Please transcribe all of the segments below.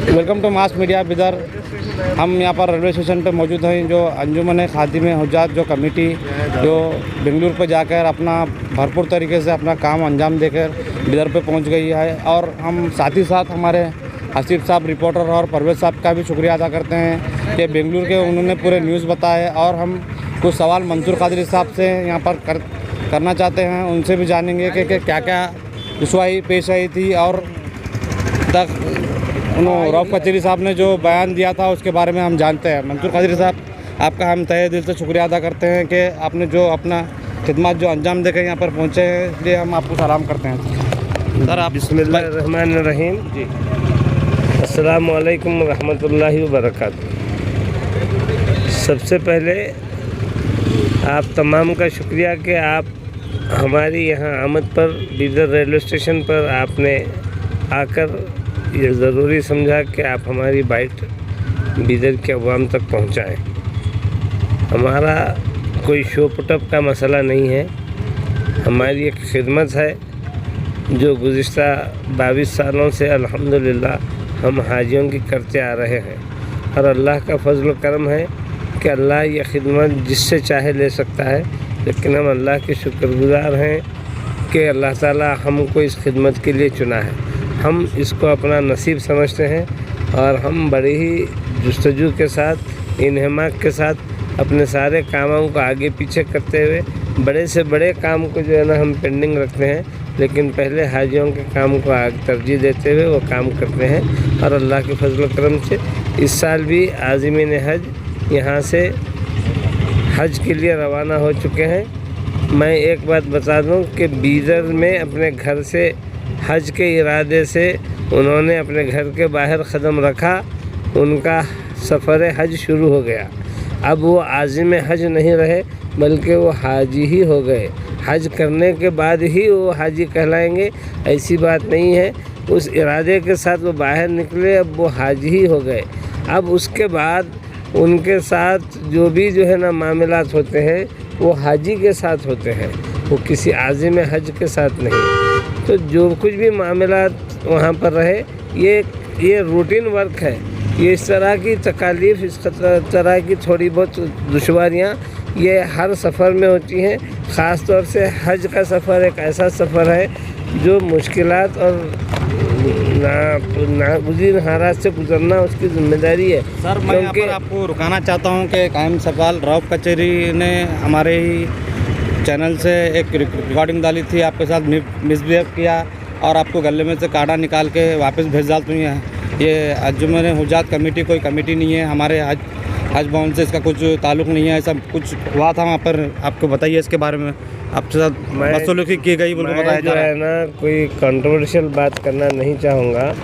Welcome to mass media Bidar. हम यहाँ पर रेलवे स्टेशन पर मौजूद हैं। जो अंजुमन खादिम हुज्जात जो कमेटी जो बेंगलुरु पर जाकर अपना भरपूर तरीके से अपना काम अंजाम देकर बिदर पे पहुँच गई है। और हम साथ ही साथ हमारे हसीब साहब रिपोर्टर और परवेज साहब का भी शुक्रिया अदा करते हैं कि बेंगलुरु के उन्होंने पूरे न्यूज़ बताए। और हम कुछ सवाल मंसूर कादरी साहब से यहाँ पर करना चाहते हैं, उनसे भी जानेंगे कि क्या क्या रुसवाई पेश आई थी और तक रऊफ कचेरी साहब ने जो बयान दिया था उसके बारे में हम जानते हैं। मंसूर कादरी साहब, आपका हम तहे दिल से शुक्रिया अदा करते हैं कि आपने जो अपना खिदमत जो अंजाम देकर यहाँ पर पहुँचे हैं, इसलिए हम आपको सलाम करते हैं। सर आप बिस्मिल्लाहिर्रहमानिर्रहीम जी। अस्सलामु अलैकुम रहमतुल्लाहि व बरकातहू। सबसे पहले आप तमाम का शुक्रिया कि आप हमारी यहाँ आमद पर बिदर रेलवे स्टेशन पर आपने आकर ये ज़रूरी समझा कि आप हमारी बाइट बिदर के अवाम तक पहुँचाएँ। हमारा कोई शो पुटअप का मसला नहीं है, हमारी एक खिदमत है जो गुज़िश्ता 22 सालों से अल्हम्दुलिल्लाह हम हाजियों की करते आ रहे हैं। और अल्लाह का फजल करम है कि अल्लाह ये खिदमत जिससे चाहे ले सकता है, लेकिन हम अल्लाह के शुक्रगुज़ार हैं कि अल्लाह ताला हमको इस खिदमत के लिए चुना है। हम इसको अपना नसीब समझते हैं और हम बड़े ही जुस्तजू के साथ, इन्हमाक के साथ अपने सारे कामों को आगे पीछे करते हुए बड़े से बड़े काम को जो है ना हम पेंडिंग रखते हैं, लेकिन पहले हाजियों के काम को आगे तरजीह देते हुए वो काम करते हैं। और अल्लाह के फजल करम से इस साल भी आज़मीन हज यहाँ से हज के लिए रवाना हो चुके हैं। मैं एक बात बता दूं कि बिदर में अपने घर से हज के इरादे से उन्होंने अपने घर के बाहर कदम रखा, उनका सफ़र हज शुरू हो गया। अब वो आज़िम हज नहीं रहे बल्कि वो हाजी ही हो गए। हज करने के बाद ही वो हाजी कहलाएंगे, ऐसी बात नहीं है। उस इरादे के साथ वो बाहर निकले, अब वो हाजी ही हो गए। अब उसके बाद उनके साथ जो भी जो है ना मामलात होते हैं वो हाजी के साथ होते हैं, वो किसी आज़िम हज के साथ नहीं। तो जो कुछ भी मामलात वहाँ पर रहे, ये रूटीन वर्क है। ये इस तरह की तकालीफ, इस तरह की थोड़ी बहुत दुश्वारियाँ ये हर सफ़र में होती हैं। ख़ास तौर से हज का सफ़र एक ऐसा सफ़र है जो मुश्किलात और नागुज़ीर हालात से गुजरना उसकी ज़िम्मेदारी है। सर मैं यहाँ पर आपको रुकाना चाहता हूँ कि कायम सवाल रऊफ कचेरी ने हमारे ही चैनल से एक रिकॉर्डिंग डाली थी, आपके साथ मिसबिहेव किया और आपको गले में से काढ़ा निकाल के वापस भेज डालती हैं। ये अंजुमन हुज्जात कमेटी कोई कमेटी नहीं है, हमारे हज भवन से इसका कुछ ताल्लुक़ नहीं है। ऐसा कुछ हुआ था वहाँ पर, आपको बताइए इसके बारे में। आपके साथ बदसलूकी की गई बोल के बताया जा रहा है ना। कोई कंट्रोवर्शियल बात करना नहीं चाहूँगा,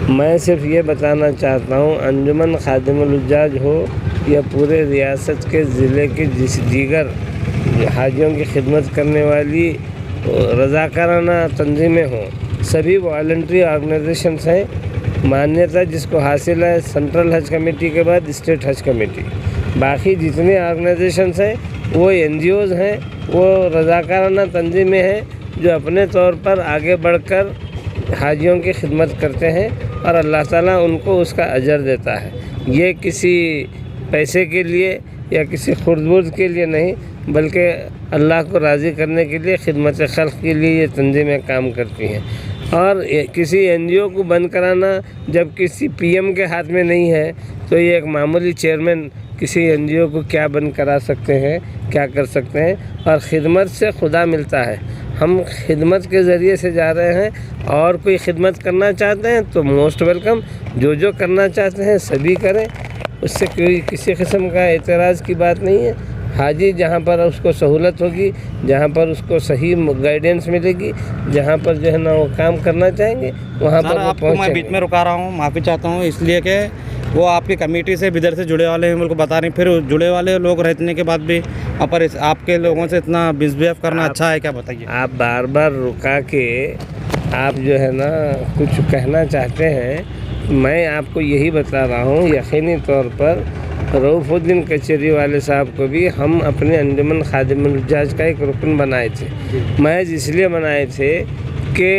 मैं सिर्फ ये बताना चाहता हूँ अंजुमन खादिमुल हुज्जाज हो या पूरे रियासत के ज़िले के दीगर हाजियों की खिदमत करने वाली रज़ाकाराना तंजीमें हों, सभी वॉलंटरी ऑर्गेनाइजेशंस हैं। मान्यता जिसको हासिल है सेंट्रल हज कमेटी के बाद स्टेट हज कमेटी, बाकी जितने ऑर्गेनाइजेशंस हैं वो NGOs हैं, वो रज़ाकाराना तंजीमें हैं जो अपने तौर पर आगे बढ़कर हाजियों की खिदमत करते हैं और अल्लाह ताला उनको उसका अजर देता है। ये किसी पैसे के लिए या किसी खुर्द-बुर्द के लिए नहीं, बल्कि अल्लाह को राज़ी करने के लिए, खिदमत खल्क़ के लिए ये तंजीमें काम करती हैं। और किसी NGO को बंद कराना जब किसी PM के हाथ में नहीं है, तो ये एक मामूली चेयरमैन किसी NGO को क्या बंद करा सकते हैं, क्या कर सकते हैं। और ख़िदमत से खुदा मिलता है। हम खिदमत के ज़रिए से जा रहे हैं और कोई खिदमत करना चाहते हैं तो मोस्ट वेलकम। जो करना चाहते हैं सभी करें, उससे कोई किसी किस्म का एतराज़ की बात नहीं है। हाजी जहाँ पर उसको सहूलत होगी, जहाँ पर उसको सही गाइडेंस मिलेगी, जहाँ पर जो है ना वो काम करना चाहेंगे वहाँ पर वो पहुँचेंगे। मैं बीच में रुका रहा हूँ, माफ़ी चाहता हूँ, इसलिए कि वो आपकी कमेटी से बिदर से जुड़े वाले हैं, मेरे को बता रहे हैं। फिर जुड़े वाले लोग रहने के बाद भी वहाँ पर आपके लोगों से इतना मिसबिहेव करना अच्छा है क्या, बताइए। आप बार बार रुका के आप जो है ना कुछ कहना चाहते हैं, मैं आपको यही बता रहा हूँ यकीनी तौर पर रऊफुद्दीन कचेरी वाले साहब को भी हम अपने अंजुमन खादिमुल हुज्जाज का एक रुकन बनाए थे। महज इसलिए बनाए थे कि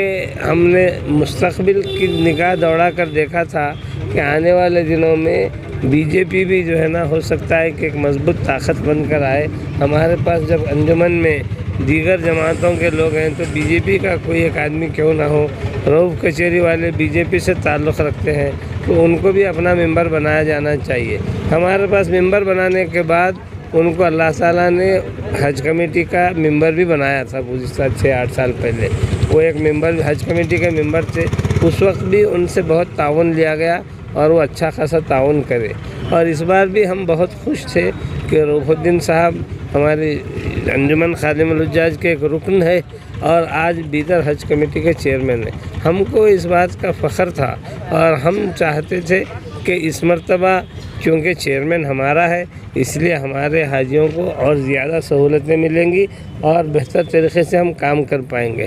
हमने मुस्तक़बिल की निगाह दौड़ा कर देखा था کہ آنے والے دنوں میں بی جے پی بھی جو ہے نا ہو سکتا ہے کہ ایک مضبوط طاقت بن کر آئے. ہمارے پاس جب انجمن میں دیگر جماعتوں کے لوگ ہیں تو بی جے پی کا کوئی ایک آدمی کیوں نہ ہو. رؤف کچہری والے بی جے پی سے تعلق رکھتے ہیں تو ان کو بھی اپنا ممبر بنایا جانا چاہیے. ہمارے پاس ممبر بنانے کے بعد ان کو اللہ تعالیٰ نے حج کمیٹی کا ممبر بھی بنایا تھا گزشتہ 6-8 سال پہلے. وہ ایک ممبر حج کمیٹی کے ممبر تھے. اس وقت بھی ان سے بہت تعاون لیا گیا اور وہ اچھا خاصا تعاون کرے. اور اس بار بھی ہم بہت خوش تھے کہ روح الدین صاحب ہماری انجمن خادم الحجاج کے ایک رکن ہے اور آج بیدر حج کمیٹی کے چیئرمین ہیں. ہم کو اس بات کا فخر تھا اور ہم چاہتے تھے کہ اس مرتبہ چونکہ چیئرمین ہمارا ہے اس لیے ہمارے حاجیوں کو اور زیادہ سہولتیں ملیں گی اور بہتر طریقے سے ہم کام کر پائیں گے.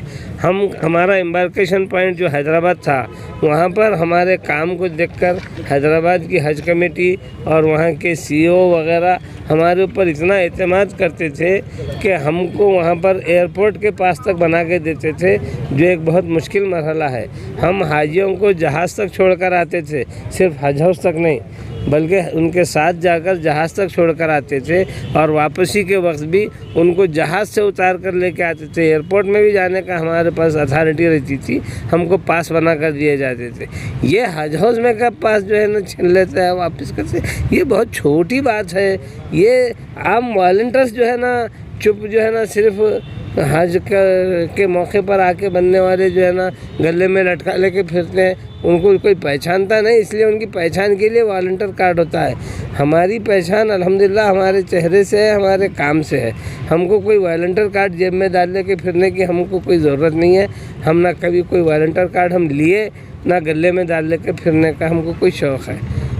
ہمارا امبارکیشن پوائنٹ جو حیدرآباد تھا وہاں پر ہمارے کام کو دیکھ کر حیدرآباد کی حج کمیٹی اور وہاں کے سی او وغیرہ ہمارے اوپر اتنا اعتماد کرتے تھے کہ ہم کو وہاں پر ایئرپورٹ کے پاس تک بنا کے دیتے تھے جو ایک بہت مشکل مرحلہ ہے. ہم حاجیوں کو جہاز تک چھوڑ کر آتے تھے, صرف حج ہاؤس تک نہیں بلکہ ان کے ساتھ جا کر جہاز تک چھوڑ کر آتے تھے اور واپسی کے وقت بھی ان کو جہاز سے اتار کر لے کے آتے تھے. ایئرپورٹ میں بھی جانے کا ہمارے پاس اتھارٹی رہتی تھی, ہم کو پاس بنا کر دیے جاتے تھے. یہ حج ہاؤس میں کا پاس جو ہے نا چھین لیتا ہے واپس کرتے, یہ بہت چھوٹی بات ہے. یہ عام والنٹرس جو ہے نا چپ جو ہے نا صرف حج کے موقع پر آ کے بننے والے جو ہے نا گلے میں لٹکا لے کے پھرتے ہیں, ان کو کوئی پہچانتا نہیں, اس لیے ان کی پہچان کے لیے والنٹر کارڈ ہوتا ہے. ہماری پہچان الحمدللہ ہمارے چہرے سے ہے, ہمارے کام سے ہے. ہم کو کوئی والنٹر کارڈ جیب میں ڈال لے کے پھرنے کی ہم کو کوئی ضرورت نہیں ہے. ہم نہ کبھی کوئی والنٹر کارڈ ہم لیے نہ گلے میں ڈال لے کے پھرنے کا ہم کو کوئی شوق ہے.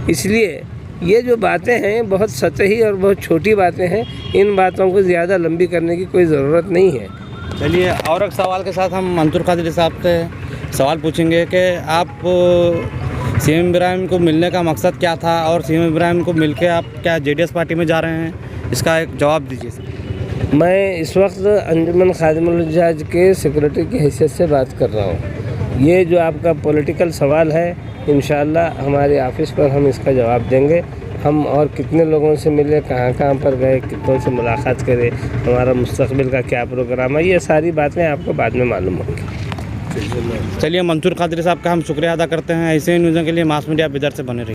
اس لیے یہ جو باتیں ہیں بہت سطحی اور بہت چھوٹی باتیں ہیں, ان باتوں کو زیادہ لمبی کرنے کی کوئی ضرورت نہیں ہے. چلیے اور ایک سوال کے ساتھ ہم منصور قادری صاحب سے سوال پوچھیں گے کہ آپ سی ایم ابراہیم کو ملنے کا مقصد کیا تھا اور سی ایم ابراہیم کو مل کے آپ کیا جے ڈی ایس پارٹی میں جا رہے ہیں, اس کا ایک جواب دیجیے سر. میں اس وقت انجمن خادم الحجاج کے سیکریٹری کی حیثیت سے بات کر رہا ہوں. یہ جو آپ کا پولیٹیکل سوال ہے انشاءاللہ ہمارے آفس پر ہم اس کا جواب دیں گے. ہم اور کتنے لوگوں سے ملے, کہاں پر گئے, کتنوں سے ملاقات کرے, ہمارا مستقبل کا کیا پروگرام ہے, یہ ساری باتیں آپ کو بعد میں معلوم ہوں گی. چلیے منصور قادری صاحب کا ہم شکریہ ادا کرتے ہیں. ایسے ہی نیوزوں کے لیے ماس میڈیا بیدر سے بنے رہیے.